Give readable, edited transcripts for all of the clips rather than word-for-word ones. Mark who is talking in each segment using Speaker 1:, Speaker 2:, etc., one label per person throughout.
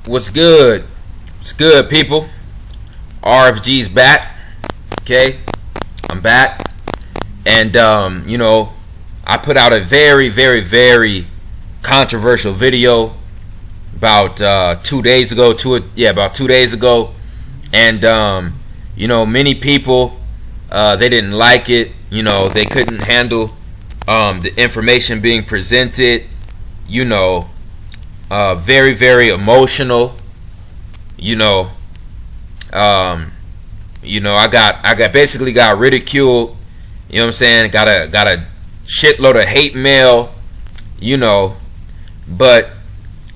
Speaker 1: What's good? What's good, people? RFG's back. Okay, I'm back, and I put out a very controversial video about 2 days ago. About 2 days ago, and many people they didn't like it. They couldn't handle the information being presented. Very emotional. I basically got ridiculed. Got a shitload of hate mail. But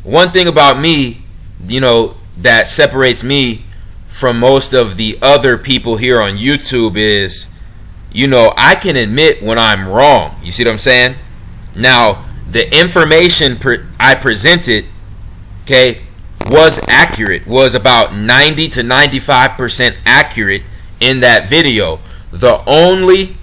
Speaker 1: one thing about me, that separates me from most of the other people here on YouTube is, I can admit when I'm wrong. You see what I'm saying? Now, the information I presented, was accurate, was about 90 to 95% accurate in that video. The only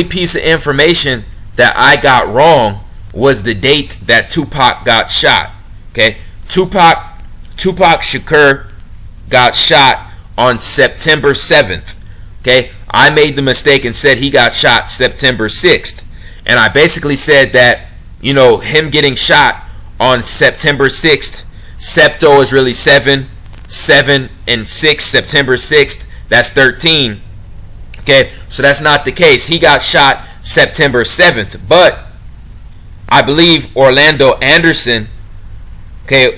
Speaker 1: piece of information that I got wrong was the date that Tupac got shot. Tupac Shakur got shot on September 7th. I made the mistake and said he got shot September 6th. And I basically said that, him getting shot on September 6th, Septo is really 7 and 6, September 6th, that's 13. So that's not the case. He got shot September 7th, but I believe Orlando Anderson,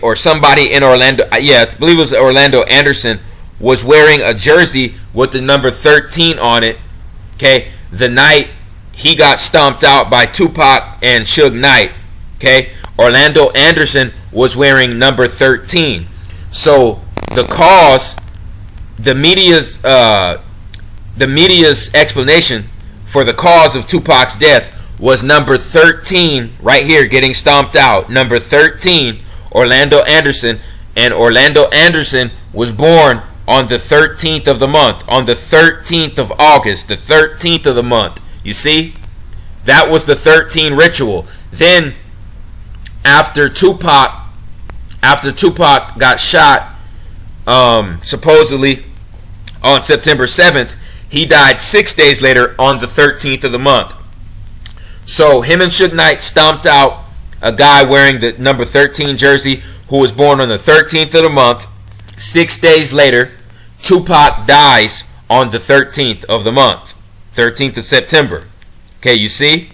Speaker 1: or somebody in Orlando, I believe it was Orlando Anderson, was wearing a jersey with the number 13 on it, the night he got stomped out by Tupac and Suge Knight. Orlando Anderson was wearing number 13. So the cause, the media's explanation for the cause of Tupac's death was number 13 right here getting stomped out. Number 13, Orlando Anderson, and Orlando Anderson was born on the 13th of the month, on the 13th of August, the 13th of the month. You see? That was the 13 ritual. Then after Tupac got shot, supposedly on September 7th, he died 6 days later on the 13th of the month. So him and Suge Knight stomped out a guy wearing the number 13 jersey who was born on the 13th of the month. 6 days later, Tupac dies on the 13th of the month, 13th of September. You see?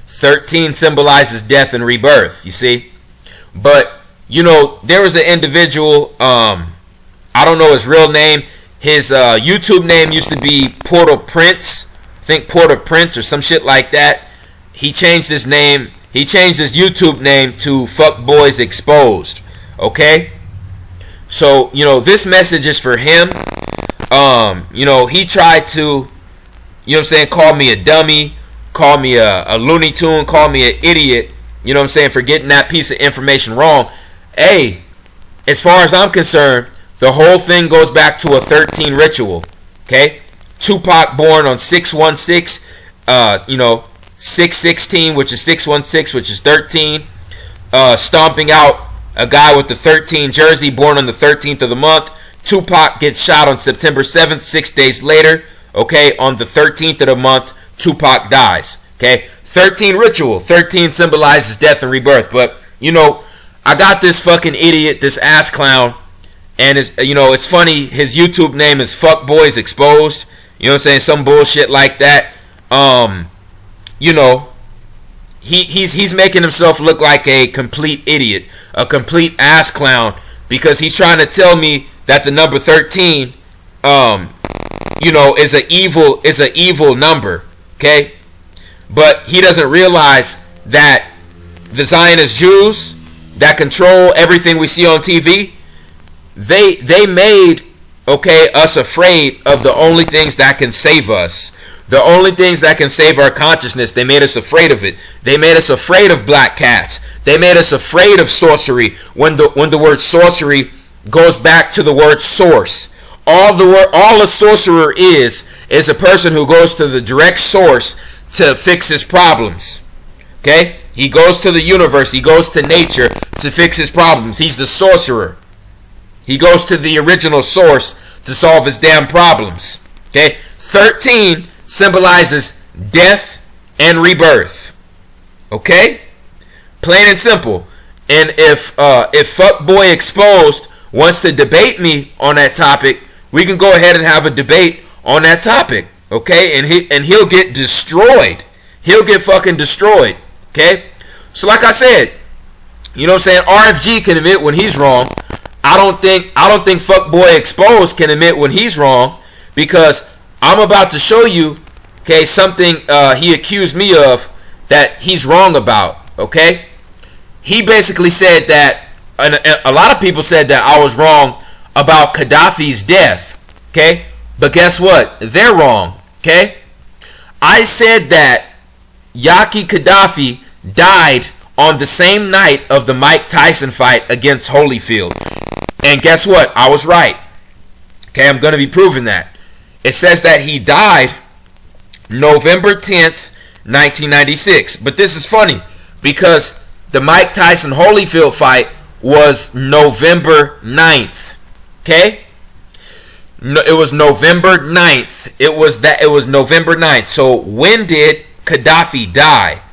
Speaker 1: 13 symbolizes death and rebirth, you see? But, there was an individual, I don't know his real name. His YouTube name used to be Port-au-Prince. I think Port-au-Prince or some shit like that. He changed his name. He changed his YouTube name to Fuck Boys Exposed. So, this message is for him. He tried to, call me a dummy, call me a Looney Tune, call me an idiot, for getting that piece of information wrong. Hey, as far as I'm concerned, the whole thing goes back to a 13 ritual. Tupac born on 616, 616, which is 616, which is 13. Stomping out a guy with the 13 jersey, born on the 13th of the month. Tupac gets shot on September 7th, 6 days later. On the 13th of the month, Tupac dies. 13 ritual. 13 symbolizes death and rebirth. But, I got this fucking idiot, this ass clown. And, it's funny. His YouTube name is Fuck Boys Exposed. Some bullshit like that. He's making himself look like a complete idiot. A complete ass clown. Because he's trying to tell me that the number 13, is an evil number. But he doesn't realize that the Zionist Jews that control everything we see on TV, they made us afraid of the only things that can save us. The only things that can save our consciousness, they made us afraid of it. They made us afraid of black cats. They made us afraid of sorcery when the word sorcery goes back to the word source. All a sorcerer is a person who goes to the direct source to fix his problems. He goes to the universe, he goes to nature to fix his problems. He's the sorcerer. He goes to the original source to solve his damn problems. Okay? 13 symbolizes death and rebirth. Okay? Plain and simple. And if Fuckboy Exposed wants to debate me on that topic, we can go ahead and have a debate on that topic. Okay? And he'll get destroyed. He'll get fucking destroyed. Okay? So like I said, you know what I'm saying? RFG can admit when he's wrong. I don't think Fuckboy Exposed can admit when he's wrong, because I'm about to show you, okay, something he accused me of that he's wrong about. Okay? He basically said that, and a lot of people said that I was wrong about Gaddafi's death. Okay? But guess what? They're wrong. Okay? I said that Yaki Gaddafi died on the same night of the Mike Tyson fight against Holyfield. And guess what? I was right. Okay, I'm going to be proving that. It says that he died November 10th, 1996. But this is funny, because the Mike Tyson Holyfield fight was November 9th. Okay? No, it was November 9th. It was November 9th. So when did Gaddafi die?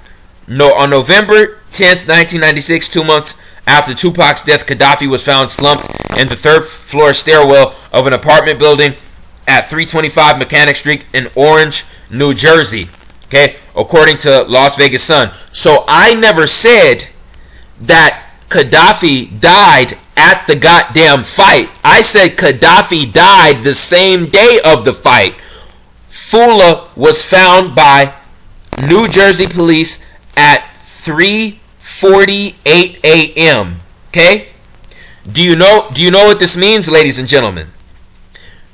Speaker 1: No, on November 10th, 1996, 2 months after Tupac's death, Gaddafi was found slumped in the third floor stairwell of an apartment building at 325 Mechanic Street in Orange, New Jersey. Okay, according to Las Vegas Sun. So I never said that Gaddafi died at the goddamn fight. I said Gaddafi died the same day of the fight. Fula was found by New Jersey police at 3:48 a.m. Okay? Do you know what this means, ladies and gentlemen?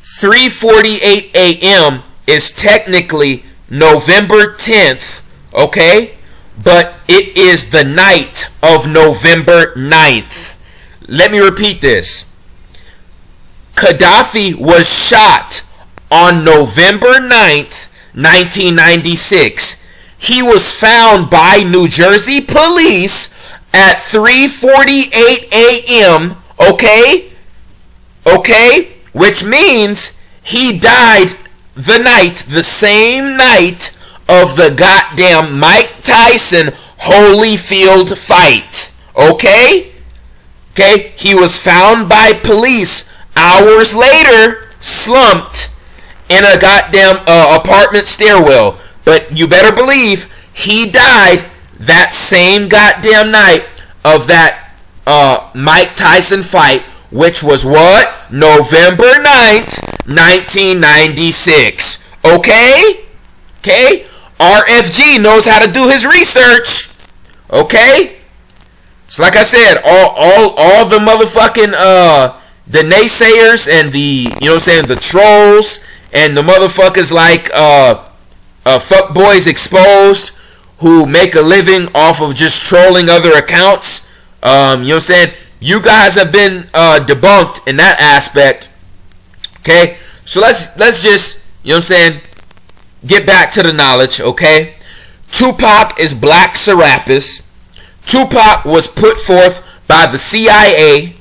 Speaker 1: 3:48 a.m. is technically November 10th, okay? But it is the night of November 9th. Let me repeat this. Gaddafi was shot on November 9th, 1996. He was found by New Jersey police at 3:48 a.m., okay? Okay? Which means he died the same night of the goddamn Mike Tyson Holyfield fight. Okay? Okay? He was found by police hours later, slumped in a goddamn apartment stairwell. But you better believe he died that same goddamn night of that Mike Tyson fight, which was what? November 9th, 1996. Okay? Okay? RFG knows how to do his research. Okay? So like I said, all the motherfucking the naysayers and the, you know what I'm saying, the trolls and the motherfuckers like Fuckboys Exposed, who make a living off of just trolling other accounts. You know what I'm saying? You guys have been debunked in that aspect. Okay? So let's just, you know what I'm saying, get back to the knowledge, okay? Tupac is Black Serapis. Tupac was put forth by the CIA,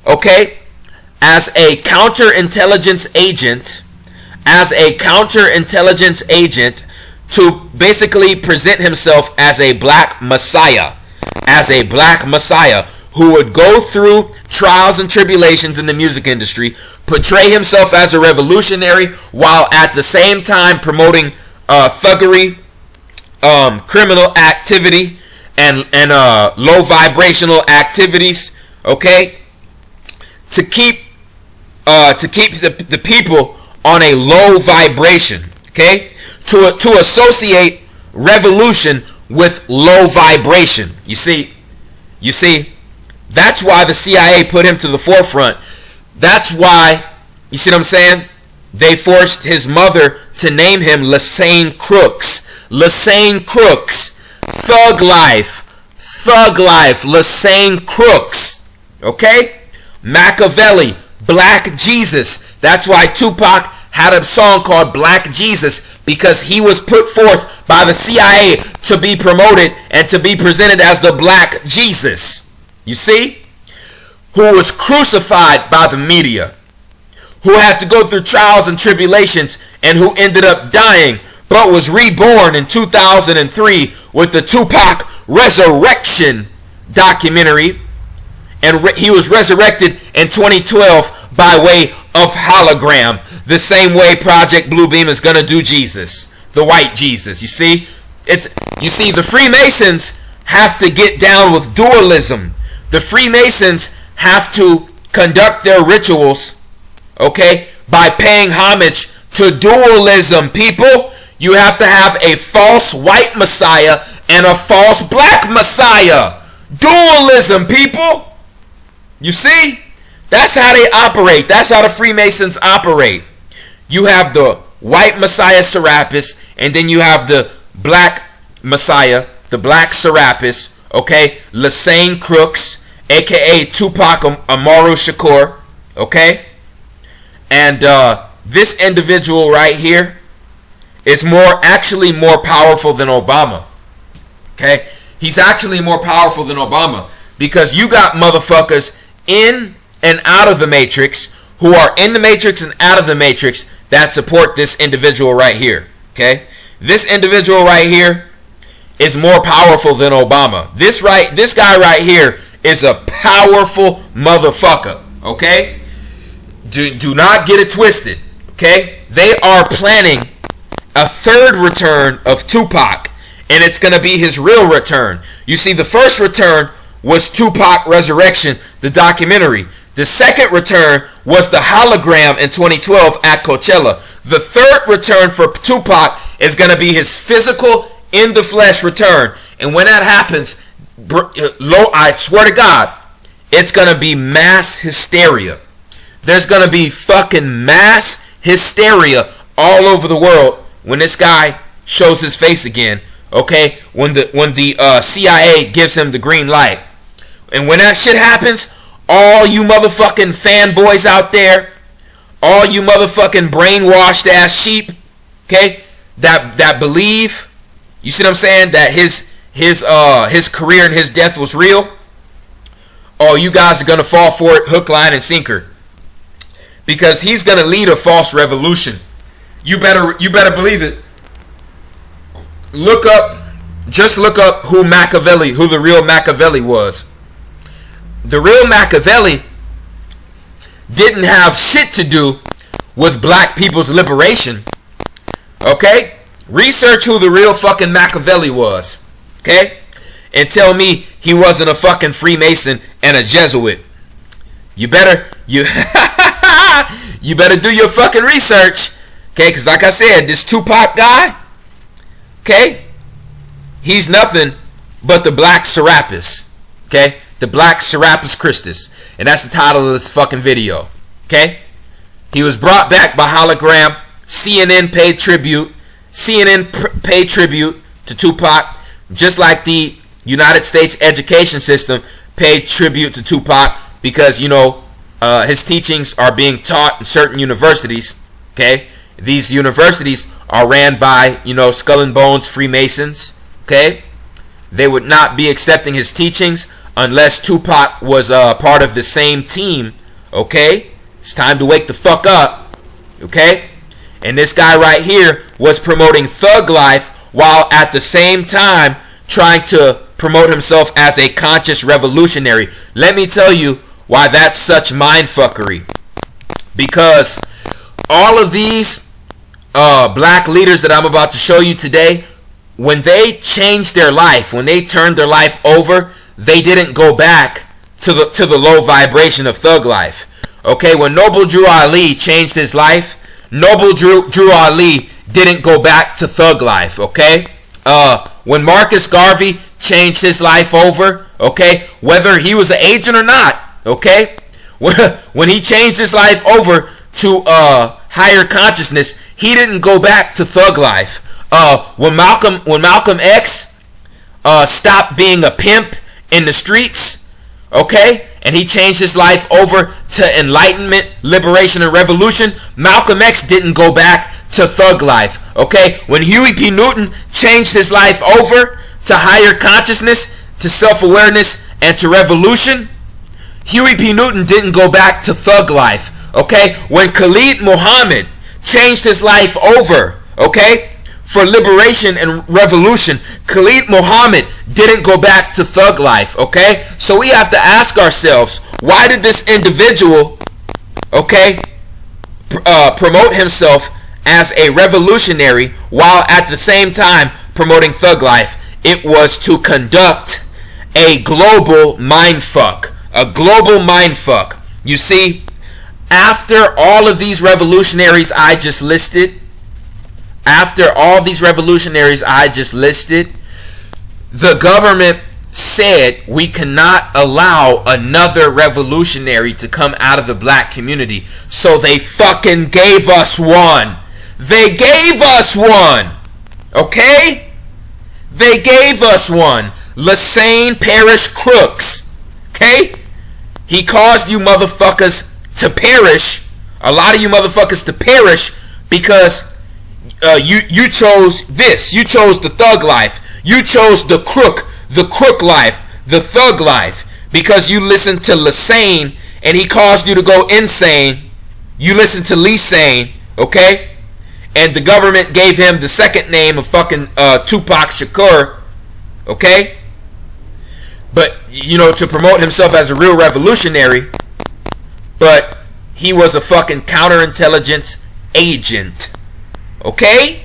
Speaker 1: okay, as a counterintelligence agent, to basically present himself as a black messiah, who would go through trials and tribulations in the music industry, portray himself as a revolutionary, while at the same time promoting thuggery, criminal activity, and low vibrational activities, okay, to keep the people on a low vibration, okay, to associate revolution with low vibration. You see, that's why the CIA put him to the forefront. That's why, you see what I'm saying, they forced his mother to name him Lassane Crooks. Lassane Crooks. Thug life, Lassane Crooks. Okay? Machiavelli, Black Jesus. That's why Tupac had a song called Black Jesus, because he was put forth by the CIA to be promoted and to be presented as the Black Jesus. You see? who was crucified by the media, who had to go through trials and tribulations, and who ended up dying, but was reborn in 2003 with the Tupac Resurrection documentary. And he was resurrected in 2012 by way of hologram, the same way Project Bluebeam is going to do Jesus, the white Jesus. You see, the Freemasons have to get down with dualism. The Freemasons have to conduct their rituals, okay, by paying homage to dualism. People, you have to have a false white Messiah and a false black Messiah. Dualism, people. You see? That's how they operate. That's how the Freemasons operate. You have the white Messiah Serapis, and then you have the black Messiah, the black Serapis, okay? Lassane Crooks, aka Tupac Amaru Shakur, okay? And this individual right here is actually more powerful than Obama, okay? He's actually more powerful than Obama, because you got motherfuckers in and out of the matrix, who are in the matrix and out of the matrix, that support this individual right here. Okay, this individual right here is more powerful than Obama. This guy right here is a powerful motherfucker. Okay, do not get it twisted. Okay, they are planning a third return of Tupac, and it's gonna be his real return. You see, the first return was Tupac Resurrection, the documentary. The second return was the hologram in 2012 at Coachella. The third return for Tupac is going to be his physical, in the flesh return. And when that happens, I swear to God, it's going to be mass hysteria. There's going to be fucking mass hysteria all over the world when this guy shows his face again. Okay? When the CIA gives him the green light. And when that shit happens, all you motherfucking fanboys out there, all you motherfucking brainwashed ass sheep, okay, that believe, you see what I'm saying, that his career and his death was real, oh, you guys are gonna fall for it, hook, line, and sinker, because he's gonna lead a false revolution. You better believe it. Look up who the real Machiavelli was. The real Machiavelli didn't have shit to do with black people's liberation. Okay? Research who the real fucking Machiavelli was. Okay? And tell me he wasn't a fucking Freemason and a Jesuit. You better do your fucking research. Okay? Because like I said, this Tupac guy, okay, he's nothing but the black Serapis. Okay? The Black Serapis Christus. And that's the title of this fucking video. Okay? He was brought back by hologram. CNN paid tribute. paid tribute to Tupac. Just like the United States education system paid tribute to Tupac. Because, you know, his teachings are being taught in certain universities. Okay? These universities are ran by, you know, Skull and Bones Freemasons. Okay? They would not be accepting his teachings unless Tupac was part of the same team. Okay? It's time to wake the fuck up. Okay? And this guy right here was promoting thug life while at the same time trying to promote himself as a conscious revolutionary. Let me tell you why that's such mindfuckery. Because all of these black leaders that I'm about to show you today, when they changed their life, when they turned their life over, they didn't go back to the low vibration of thug life. Okay, when Noble Drew Ali changed his life, Noble Drew Ali didn't go back to thug life. Okay, when Marcus Garvey changed his life over, okay, whether he was an agent or not, okay, when he changed his life over to higher consciousness, he didn't go back to thug life. When Malcolm X stopped being a pimp in the streets, okay, and he changed his life over to enlightenment, liberation, and revolution, Malcolm X didn't go back to thug life. Okay, when Huey P. Newton changed his life over to higher consciousness, to self-awareness, and to revolution, Huey P. Newton didn't go back to thug life. Okay? When Khalid Muhammad changed his life over, okay, for liberation and revolution, Khalid Muhammad didn't go back to thug life. Okay? So we have to ask ourselves, why did this individual, okay, promote himself as a revolutionary while at the same time promoting thug life? It was to conduct a global mindfuck. A global mindfuck. You see, after all of these revolutionaries I just listed, the government said we cannot allow another revolutionary to come out of the black community. So they fucking gave us one. They gave us one. Okay? They gave us one. Lassane Parish Crooks. Okay? He caused you motherfuckers to perish. A lot of you motherfuckers to perish because you chose this. You chose the thug life. You chose the crook life, the thug life, because you listened to Lassane and he caused you to go insane. You listened to Lassane, okay? And the government gave him the second name of fucking Tupac Shakur, okay? But, you know, to promote himself as a real revolutionary, but he was a fucking counterintelligence agent, okay?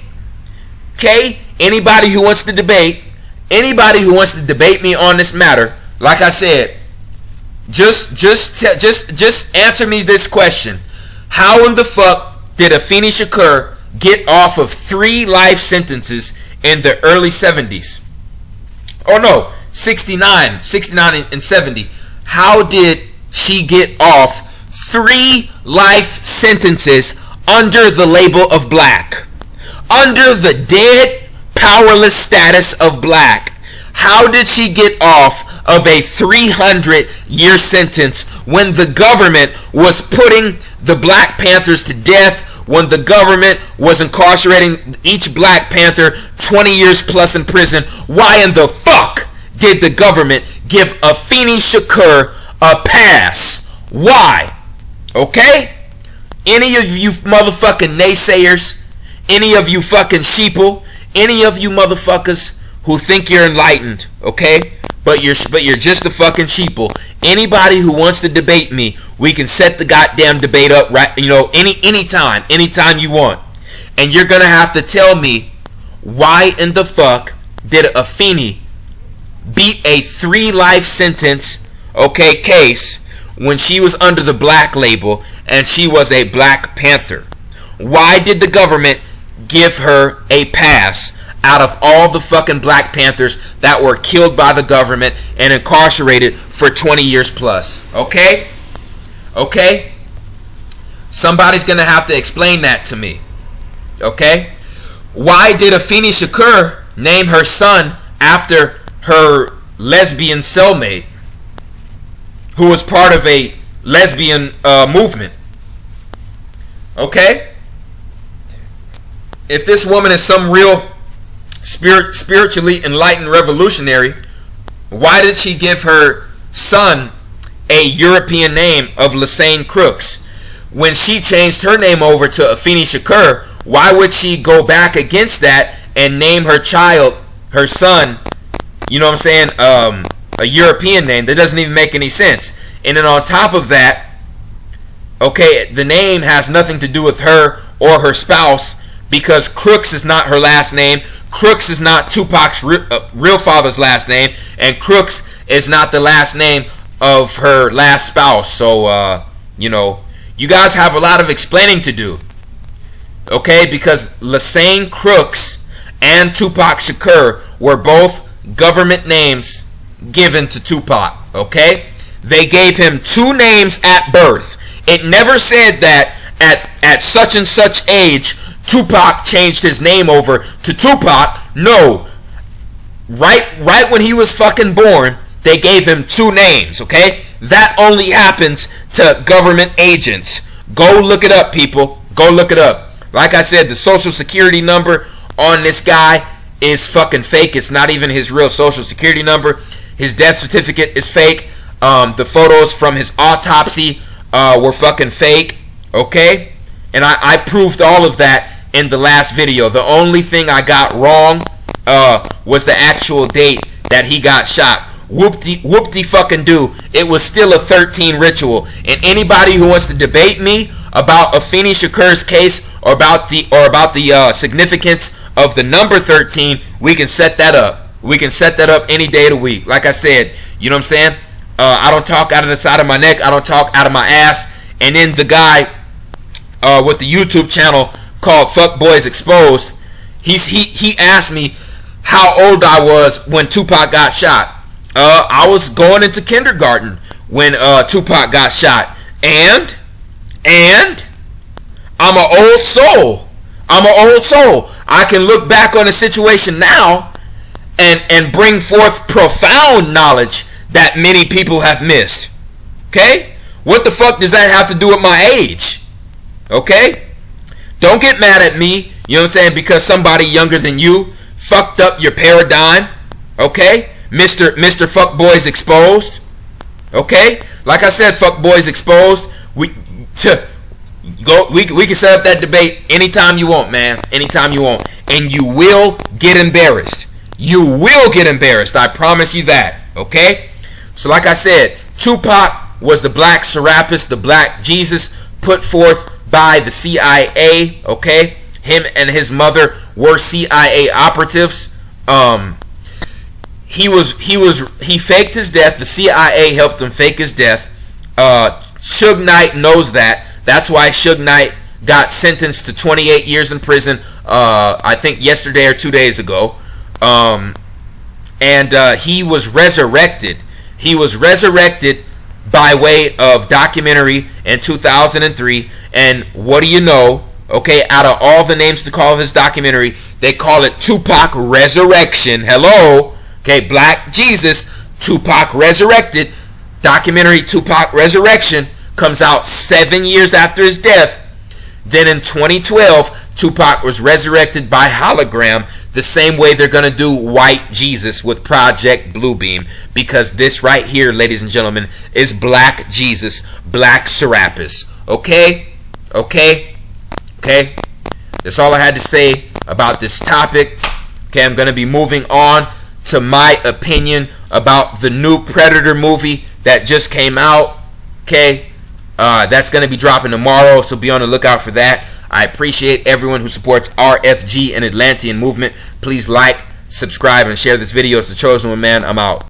Speaker 1: Okay? Anybody who wants to debate me on this matter, like I said, just answer me this question. How in the fuck did Afeni Shakur get off of 3 life sentences in the early 70s? Oh no, 69 and 70. How did she get off 3 life sentences under the label of black? Under the dead, powerless status of black. How did she get off of a 300-year sentence when the government was putting the Black Panthers to death, when the government was incarcerating each Black Panther 20 years plus in prison? Why in the fuck did the government give Afeni Shakur a pass? Why? Okay? Any of you motherfucking naysayers, any of you fucking sheeple, any of you motherfuckers who think you're enlightened, okay? But you're just a fucking sheeple. Anybody who wants to debate me, we can set the goddamn debate up right, you know, anytime you want. And you're gonna have to tell me why in the fuck did Afeni beat a 3 life sentence, okay, case when she was under the black label and she was a Black Panther? Why did the government give her a pass out of all the fucking Black Panthers that were killed by the government and incarcerated for 20 years plus? Okay? Okay? Somebody's gonna have to explain that to me. Okay? Why did Afeni Shakur name her son after her lesbian cellmate who was part of a lesbian movement? Okay? If this woman is some real spiritually enlightened revolutionary, why did she give her son a European name of Lassane Crooks? When she changed her name over to Afeni Shakur, why would she go back against that and name her child, her son, you know what I'm saying, a European name? That doesn't even make any sense. And then on top of that, okay, the name has nothing to do with her or her spouse, because Crooks is not her last name. Crooks is not Tupac's real father's last name, and Crooks is not the last name of her last spouse. So, you know, you guys have a lot of explaining to do, okay? Because Lassane Crooks and Tupac Shakur were both government names given to Tupac, okay? They gave him 2 names at birth. It never said that at such and such age Tupac changed his name over to Tupac. No. Right when he was fucking born, they gave him 2 names, okay? That only happens to government agents. Go look it up, people. Go look it up. Like I said, the social security number on this guy is fucking fake. It's not even his real social security number. His death certificate is fake. The photos from his autopsy were fucking fake. Okay? And I proved all of that in the last video. The only thing I got wrong was the actual date that he got shot. Whoop-de fucking do. It was still a 13 ritual. And anybody who wants to debate me about Afeni Shakur's case or about the significance of the number 13, we can set that up. We can set that up any day of the week. Like I said, you know what I'm saying? I don't talk out of the side of my neck. I don't talk out of my ass. And then the guy with the YouTube channel called Fuck Boys Exposed, he asked me how old I was when Tupac got shot. I was going into kindergarten when Tupac got shot. And I'm an old soul. I can look back on the situation now and bring forth profound knowledge that many people have missed. Okay? What the fuck does that have to do with my age? Okay? Don't get mad at me, you know what I'm saying, because somebody younger than you fucked up your paradigm. Okay? Mr. Fuckboys Exposed. Okay? Like I said, Fuckboys Exposed. We can set up that debate anytime you want, man. Anytime you want. And you will get embarrassed. You will get embarrassed. I promise you that. Okay? So like I said, Tupac was the black Serapis, the black Jesus put forth by the CIA. Okay? Him and his mother were CIA operatives. He faked his death. The CIA helped him fake his death. Suge Knight knows that. That's why Suge Knight got sentenced to 28 years in prison, I think yesterday or 2 days ago. And he was resurrected. He was resurrected by way of documentary in 2003. And what do you know? Okay, out of all the names to call this documentary, they call it Tupac Resurrection. Hello? Okay, Black Jesus, Tupac Resurrected. Documentary Tupac Resurrection comes out 7 years after his death. Then in 2012, Tupac was resurrected by hologram, the same way they're going to do White Jesus with Project Bluebeam. Because this right here, ladies and gentlemen, is Black Jesus, Black Serapis. Okay? Okay? Okay? That's all I had to say about this topic. Okay, I'm going to be moving on to my opinion about the new Predator movie that just came out. Okay? That's going to be dropping tomorrow, so be on the lookout for that. I appreciate everyone who supports RFG and Atlantean movement. Please like, subscribe, and share this video. It's The Chosen One, man. I'm out.